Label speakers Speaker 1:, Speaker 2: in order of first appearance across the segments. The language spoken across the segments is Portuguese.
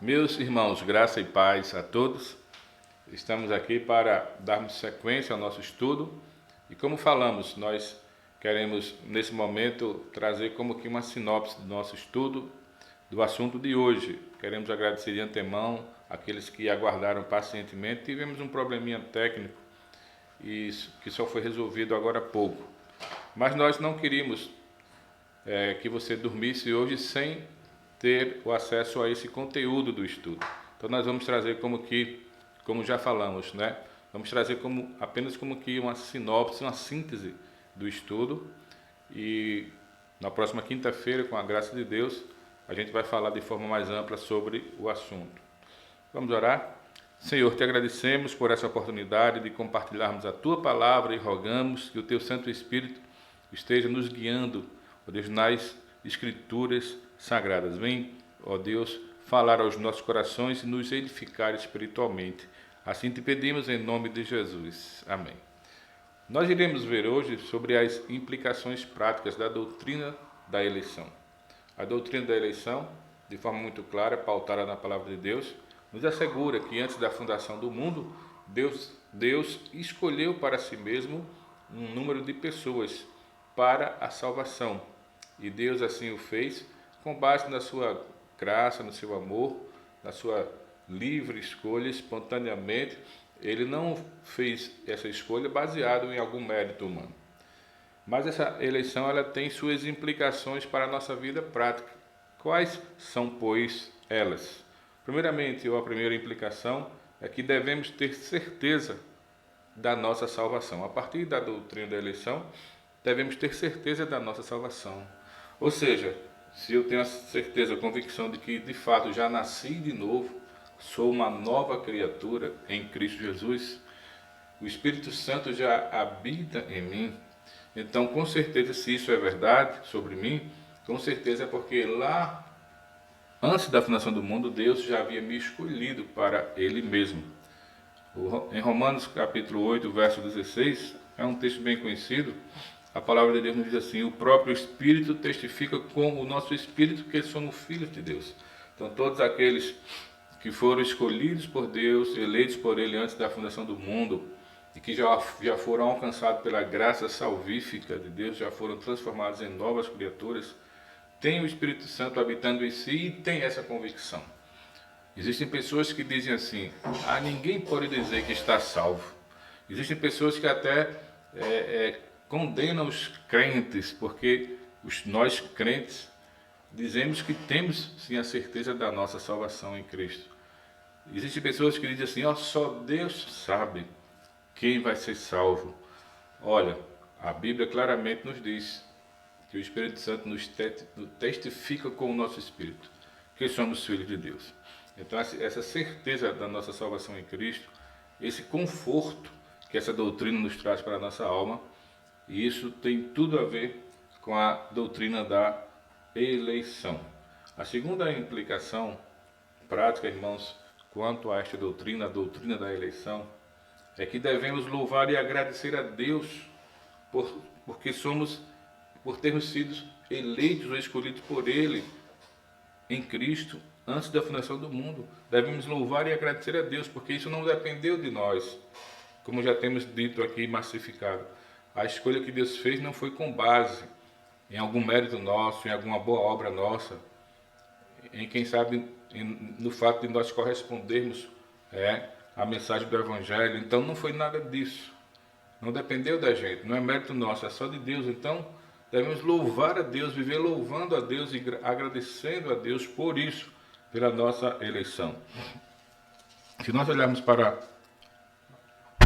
Speaker 1: Meus irmãos, graça e paz a todos. Estamos aqui para darmos sequência ao nosso estudo e, como falamos, nós queremos nesse momento trazer como que uma sinopse do nosso estudo do assunto de hoje. Queremos agradecer de antemão aqueles que aguardaram pacientemente. Tivemos um probleminha técnico e que só foi resolvido agora há pouco. Mas nós não queríamos que você dormisse hoje sem ter o acesso a esse conteúdo do estudo. Então nós vamos trazer como já falamos, né? Vamos trazer apenas como que uma sinopse, uma síntese do estudo. E na próxima quinta-feira, com a graça de Deus, a gente vai falar de forma mais ampla sobre o assunto. Vamos orar? Senhor, te agradecemos por essa oportunidade de compartilharmos a tua palavra e rogamos que o teu Santo Espírito esteja nos guiando, ó Deus, nas escrituras sagradas. Vem, ó Deus, falar aos nossos corações e nos edificar espiritualmente. Assim te pedimos em nome de Jesus. Amém. Nós iremos ver hoje sobre as implicações práticas da doutrina da eleição. A doutrina da eleição, de forma muito clara, pautada na palavra de Deus, nos assegura que antes da fundação do mundo, Deus escolheu para si mesmo um número de pessoas para a salvação. E Deus assim o fez com base na sua graça, no seu amor, na sua livre escolha, espontaneamente. Ele não fez essa escolha baseado em algum mérito humano. Mas essa eleição ela tem suas implicações para a nossa vida prática. Quais são, pois, elas? Primeiramente, a primeira implicação é que devemos ter certeza da nossa salvação. A partir da doutrina da eleição, devemos ter certeza da nossa salvação. Ou seja, se eu tenho a certeza, a convicção de que de fato já nasci de novo, sou uma nova criatura em Cristo Jesus, o Espírito Santo já habita em mim, então com certeza, se isso é verdade sobre mim, com certeza é porque lá, antes da fundação do mundo, Deus já havia me escolhido para Ele mesmo. Em Romanos capítulo 8, verso 16, é um texto bem conhecido. A palavra de Deus nos diz assim: o próprio Espírito testifica com o nosso Espírito que somos filhos de Deus. Então todos aqueles que foram escolhidos por Deus, eleitos por Ele antes da fundação do mundo, e que já foram alcançados pela graça salvífica de Deus, já foram transformados em novas criaturas, têm o Espírito Santo habitando em si e têm essa convicção. Existem pessoas que dizem assim: ninguém pode dizer que está salvo. Existem pessoas que até condenam os crentes, porque nós crentes dizemos que temos sim a certeza da nossa salvação em Cristo. Existem pessoas que dizem assim: só Deus sabe quem vai ser salvo. Olha, a Bíblia claramente nos diz que o Espírito Santo nos testifica com o nosso Espírito que somos filhos de Deus. Então essa certeza da nossa salvação em Cristo, esse conforto que essa doutrina nos traz para a nossa alma, e isso tem tudo a ver com a doutrina da eleição. A segunda implicação prática, irmãos, quanto a esta doutrina, a doutrina da eleição, é que devemos louvar e agradecer a Deus por termos sido eleitos ou escolhidos por Ele em Cristo antes da fundação do mundo. Devemos louvar e agradecer a Deus, porque isso não dependeu de nós, como já temos dito aqui, massificado. A escolha que Deus fez não foi com base em algum mérito nosso, em alguma boa obra nossa, em quem sabe no fato de nós correspondermos à mensagem do Evangelho. Então não foi nada disso, não dependeu da gente, não é mérito nosso, é só de Deus. Então devemos louvar a Deus, viver louvando a Deus e agradecendo a Deus por isso, pela nossa eleição. Se nós olharmos para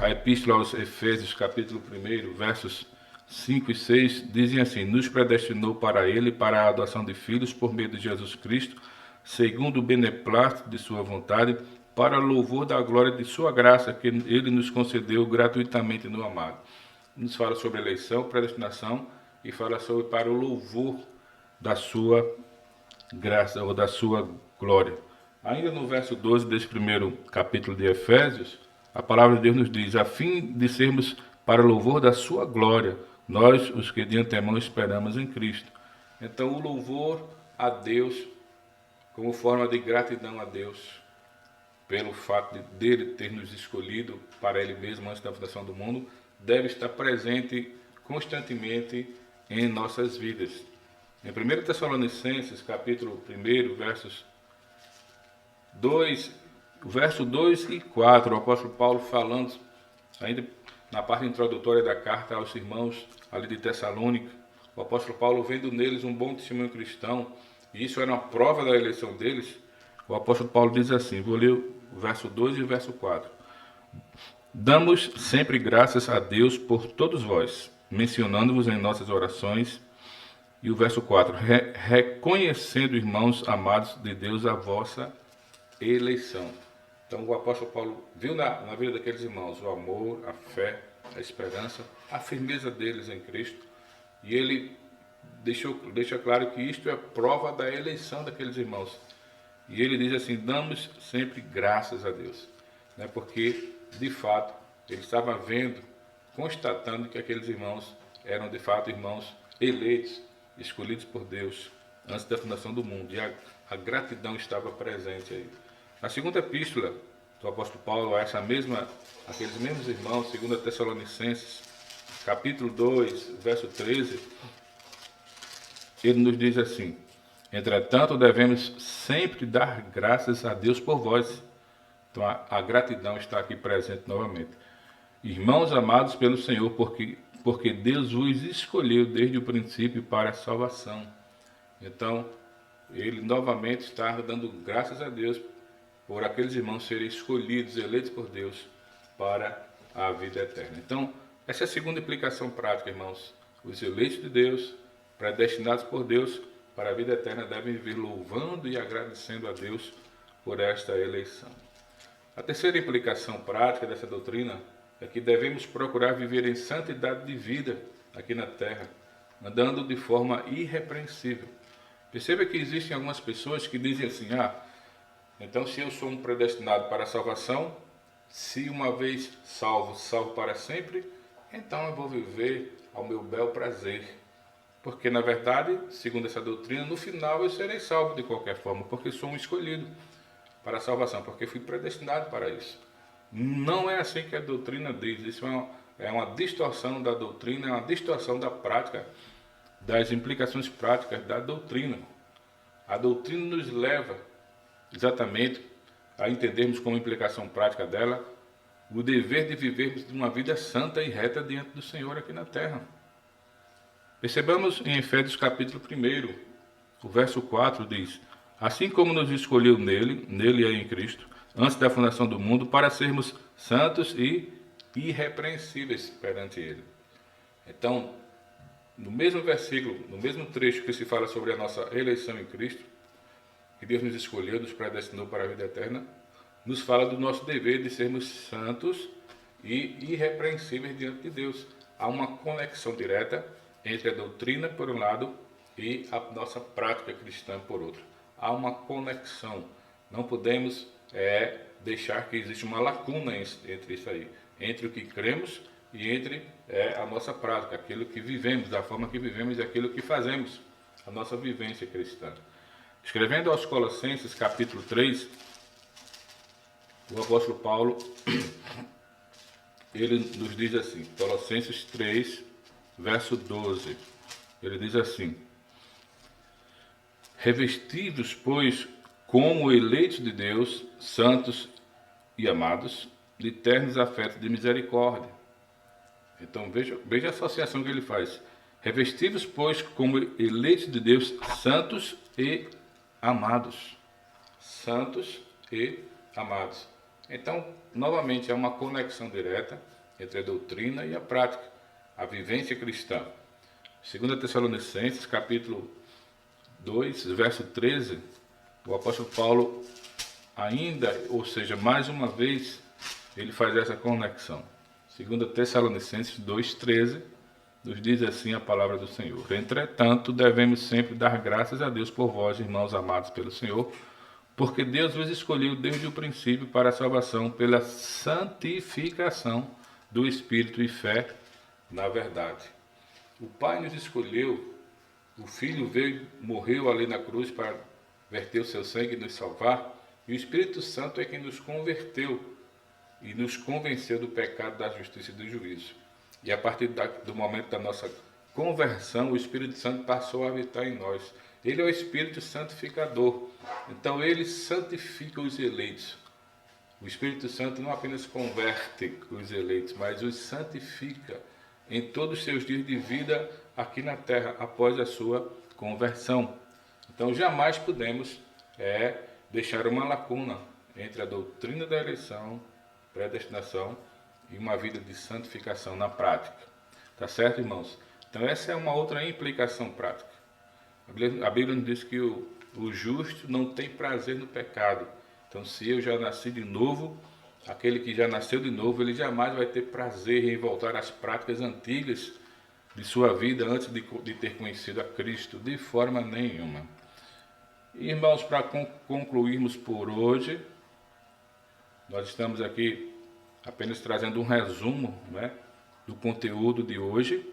Speaker 1: a Epístola aos Efésios, capítulo 1, versos 5 e 6, dizem assim: nos predestinou para Ele, para a adoção de filhos, por meio de Jesus Cristo, segundo o beneplácito de sua vontade, para louvor da glória de sua graça, que Ele nos concedeu gratuitamente no amado. Nos fala sobre eleição, predestinação, e fala sobre para o louvor da sua graça, ou da sua glória. Ainda no verso 12 desse primeiro capítulo de Efésios, a palavra de Deus nos diz: a fim de sermos para louvor da sua glória, nós, os que de antemão esperamos em Cristo. Então o louvor a Deus como forma de gratidão a Deus pelo fato dele ter nos escolhido para Ele mesmo antes da fundação do mundo, deve estar presente constantemente em nossas vidas. Em 1 Tessalonicenses, capítulo 1, verso 2 e 4, o apóstolo Paulo falando, ainda na parte introdutória da carta aos irmãos ali de Tessalônica, o apóstolo Paulo, vendo neles um bom testemunho cristão, e isso era uma prova da eleição deles, o apóstolo Paulo diz assim, vou ler o verso 2 e o verso 4. Damos sempre graças a Deus por todos vós, mencionando-vos em nossas orações. E o verso 4, reconhecendo, irmãos amados de Deus, a vossa eleição. Então o apóstolo Paulo viu na vida daqueles irmãos o amor, a fé, a esperança, a firmeza deles em Cristo. E ele deixa claro que isto é prova da eleição daqueles irmãos. E ele diz assim, damos sempre graças a Deus. Né? Porque, de fato, ele estava vendo, constatando que aqueles irmãos eram, de fato, irmãos eleitos, escolhidos por Deus, antes da fundação do mundo. E a gratidão estava presente aí. Na segunda epístola do apóstolo Paulo, aqueles mesmos irmãos, 2 Tessalonicenses, capítulo 2, verso 13, ele nos diz assim, entretanto, devemos sempre dar graças a Deus por vós. Então, a gratidão está aqui presente novamente. Irmãos amados pelo Senhor, porque Deus vos escolheu desde o princípio para a salvação. Então, ele novamente está dando graças a Deus por aqueles irmãos serem escolhidos, eleitos por Deus para a vida eterna. Então, essa é a segunda implicação prática, irmãos. Os eleitos de Deus, predestinados por Deus para a vida eterna, devem viver louvando e agradecendo a Deus por esta eleição. A terceira implicação prática dessa doutrina é que devemos procurar viver em santidade de vida aqui na terra, andando de forma irrepreensível. Perceba que existem algumas pessoas que dizem assim, então se eu sou um predestinado para a salvação, se uma vez salvo para sempre, então eu vou viver ao meu bel prazer. Porque na verdade, segundo essa doutrina, no final eu serei salvo de qualquer forma, porque sou um escolhido para a salvação, porque fui predestinado para isso. Não é assim que a doutrina diz, isso é uma distorção da doutrina, é uma distorção da prática, das implicações práticas da doutrina. A doutrina nos leva exatamente a entendermos como implicação prática dela o dever de vivermos uma vida santa e reta diante do Senhor aqui na terra. Percebamos em Efésios capítulo 1, o verso 4 diz, assim como nos escolheu nele e em Cristo, antes da fundação do mundo, para sermos santos e irrepreensíveis perante Ele. Então, no mesmo versículo, no mesmo trecho que se fala sobre a nossa eleição em Cristo, que Deus nos escolheu, nos predestinou para a vida eterna, nos fala do nosso dever de sermos santos e irrepreensíveis diante de Deus. Há uma conexão direta entre a doutrina, por um lado, e a nossa prática cristã, por outro. Há uma conexão. Não podemos deixar que exista uma lacuna entre isso aí, entre o que cremos e entre a nossa prática, aquilo que vivemos, da forma que vivemos e aquilo que fazemos, a nossa vivência cristã. Escrevendo aos Colossenses, capítulo 3, o apóstolo Paulo, ele nos diz assim, Colossenses 3, verso 12, ele diz assim, revestidos, pois, como eleitos de Deus, santos e amados, de ternos afetos de misericórdia. Então veja a associação que ele faz. Revestidos, pois, como eleitos de Deus, santos e amados. Santos e amados. Então, novamente, há uma conexão direta entre a doutrina e a prática, a vivência cristã. 2 Tessalonicenses, capítulo 2, verso 13, o apóstolo Paulo ainda, ou seja, mais uma vez, ele faz essa conexão. 2 Tessalonicenses 2,13, nos diz assim a palavra do Senhor. Entretanto, devemos sempre dar graças a Deus por vós, irmãos amados pelo Senhor, porque Deus vos escolheu desde o princípio para a salvação pela santificação do Espírito e fé na verdade. O Pai nos escolheu, o Filho veio, morreu ali na cruz para verter o seu sangue e nos salvar, e o Espírito Santo é quem nos converteu e nos convenceu do pecado, da justiça e do juízo. E a partir do momento da nossa conversão, o Espírito Santo passou a habitar em nós. Ele é o Espírito santificador. Então ele santifica os eleitos. O Espírito Santo não apenas converte os eleitos, mas os santifica em todos os seus dias de vida aqui na terra, após a sua conversão. Então jamais podemos deixar uma lacuna entre a doutrina da eleição, predestinação e uma vida de santificação na prática. Tá certo, irmãos? Então essa é uma outra implicação prática. A Bíblia nos diz que o justo não tem prazer no pecado. Então se eu já nasci de novo, aquele que já nasceu de novo, ele jamais vai ter prazer em voltar às práticas antigas de sua vida antes de ter conhecido a Cristo, de forma nenhuma. Irmãos, para concluirmos por hoje, nós estamos aqui apenas trazendo um resumo, né, do conteúdo de hoje.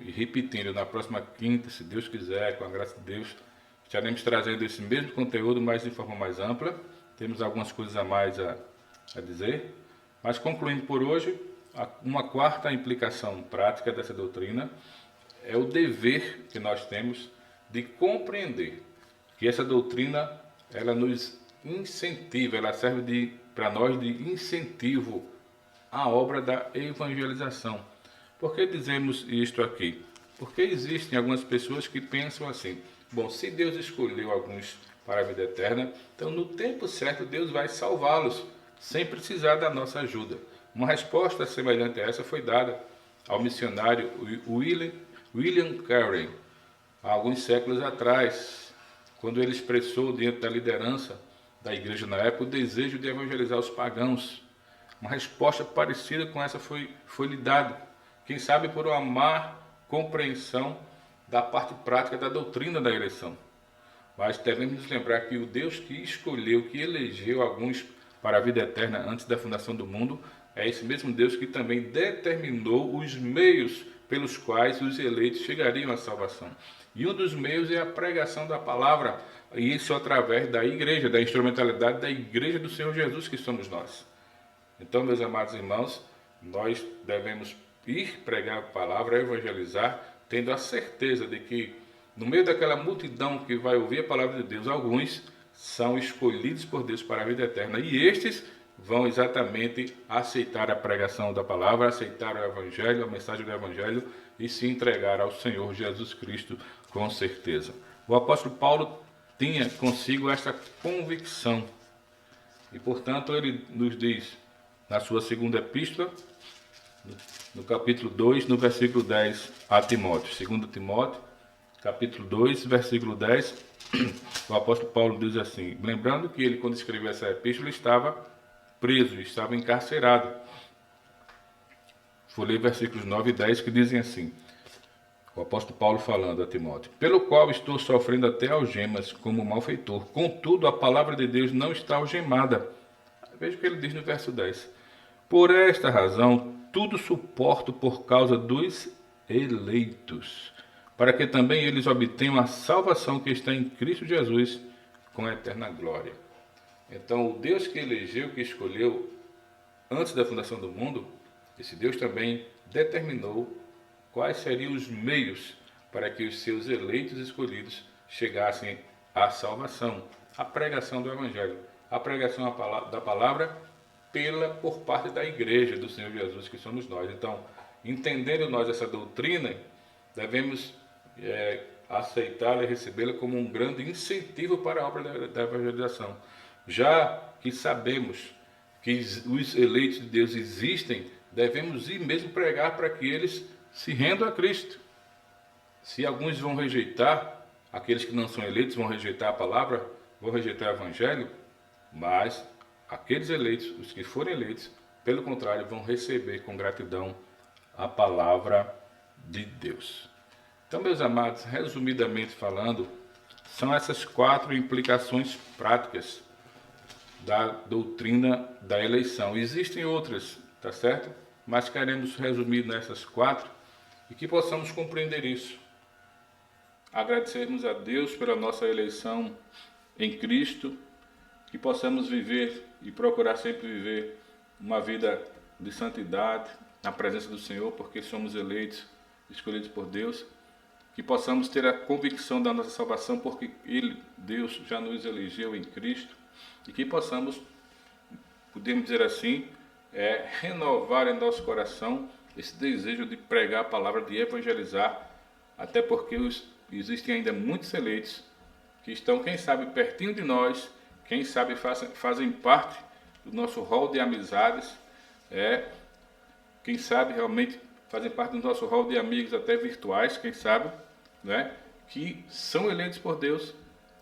Speaker 1: E repetindo, na próxima quinta, se Deus quiser, com a graça de Deus, estaremos trazendo esse mesmo conteúdo, mas de forma mais ampla. Temos algumas coisas a mais a dizer. Mas concluindo por hoje, uma quarta implicação prática dessa doutrina é o dever que nós temos de compreender que essa doutrina, ela nos incentiva, ela serve para nós de incentivo à obra da evangelização. Por que dizemos isto aqui? Porque existem algumas pessoas que pensam assim: bom, se Deus escolheu alguns para a vida eterna, então no tempo certo Deus vai salvá-los, sem precisar da nossa ajuda. Uma resposta semelhante a essa foi dada ao missionário William Carey, há alguns séculos atrás, quando ele expressou diante da liderança da igreja na época o desejo de evangelizar os pagãos. Uma resposta parecida com essa foi-lhe dada, quem sabe por uma má compreensão da parte prática da doutrina da eleição. Mas devemos nos lembrar que o Deus que escolheu, que elegeu alguns para a vida eterna antes da fundação do mundo, é esse mesmo Deus que também determinou os meios pelos quais os eleitos chegariam à salvação. E um dos meios é a pregação da palavra, e isso através da igreja, da instrumentalidade da igreja do Senhor Jesus, que somos nós. Então, meus amados irmãos, nós devemos ir pregar a palavra, evangelizar, tendo a certeza de que no meio daquela multidão que vai ouvir a palavra de Deus, alguns são escolhidos por Deus para a vida eterna, e estes vão exatamente aceitar a pregação da palavra, aceitar o evangelho, a mensagem do evangelho, e se entregar ao Senhor Jesus Cristo com certeza. O apóstolo Paulo tinha consigo esta convicção, e portanto ele nos diz na sua segunda epístola, no capítulo 2, no versículo 10 a Timóteo. 2 Timóteo, capítulo 2, versículo 10, o apóstolo Paulo diz assim, lembrando que ele, quando escreveu essa epístola, estava preso, estava encarcerado. Vou ler versículos 9 e 10 que dizem assim, o apóstolo Paulo falando a Timóteo: pelo qual estou sofrendo até algemas como malfeitor, contudo a palavra de Deus não está algemada. Veja o que ele diz no verso 10. Por esta razão, tudo suporto por causa dos eleitos, para que também eles obtenham a salvação que está em Cristo Jesus com a eterna glória. Então, o Deus que elegeu, que escolheu antes da fundação do mundo, esse Deus também determinou quais seriam os meios para que os seus eleitos escolhidos chegassem à salvação, à pregação do Evangelho, à pregação da palavra por parte da igreja do Senhor Jesus, que somos nós. Então, entendendo nós essa doutrina, devemos aceitá-la e recebê-la como um grande incentivo para a obra da evangelização. Já que sabemos que os eleitos de Deus existem, devemos ir mesmo pregar para que eles se rendam a Cristo. Se alguns vão rejeitar, aqueles que não são eleitos vão rejeitar a palavra, vão rejeitar o Evangelho, mas aqueles eleitos, os que forem eleitos, pelo contrário, vão receber com gratidão a palavra de Deus. Então, meus amados, resumidamente falando, são essas 4 implicações práticas da doutrina da eleição. Existem outras, tá certo? Mas queremos resumir nessas 4 e que possamos compreender isso. agradecermos a Deus pela nossa eleição em Cristo, que possamos viver e procurar sempre viver uma vida de santidade na presença do Senhor, porque somos eleitos, escolhidos por Deus, que possamos ter a convicção da nossa salvação, porque Ele, Deus, já nos elegeu em Cristo, e que possamos, podemos dizer assim, renovar em nosso coração esse desejo de pregar a palavra, de evangelizar, até porque existem ainda muitos eleitos que estão, quem sabe, pertinho de nós, quem sabe fazem parte do nosso rol de amizades, quem sabe realmente fazem parte do nosso rol de amigos até virtuais, quem sabe, né, que são eleitos por Deus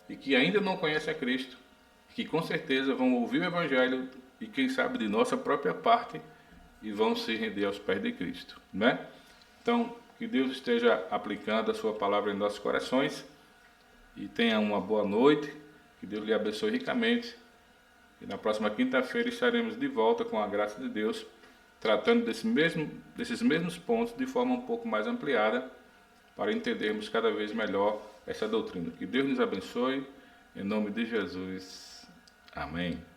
Speaker 1: e que ainda não conhecem a Cristo, que com certeza vão ouvir o Evangelho e quem sabe de nossa própria parte e vão se render aos pés de Cristo, né? Então, que Deus esteja aplicando a sua palavra em nossos corações e tenha uma boa noite, que Deus lhe abençoe ricamente. E na próxima quinta-feira estaremos de volta com a graça de Deus, tratando desses mesmos pontos de forma um pouco mais ampliada, para entendermos cada vez melhor essa doutrina. Que Deus nos abençoe, em nome de Jesus. Amém.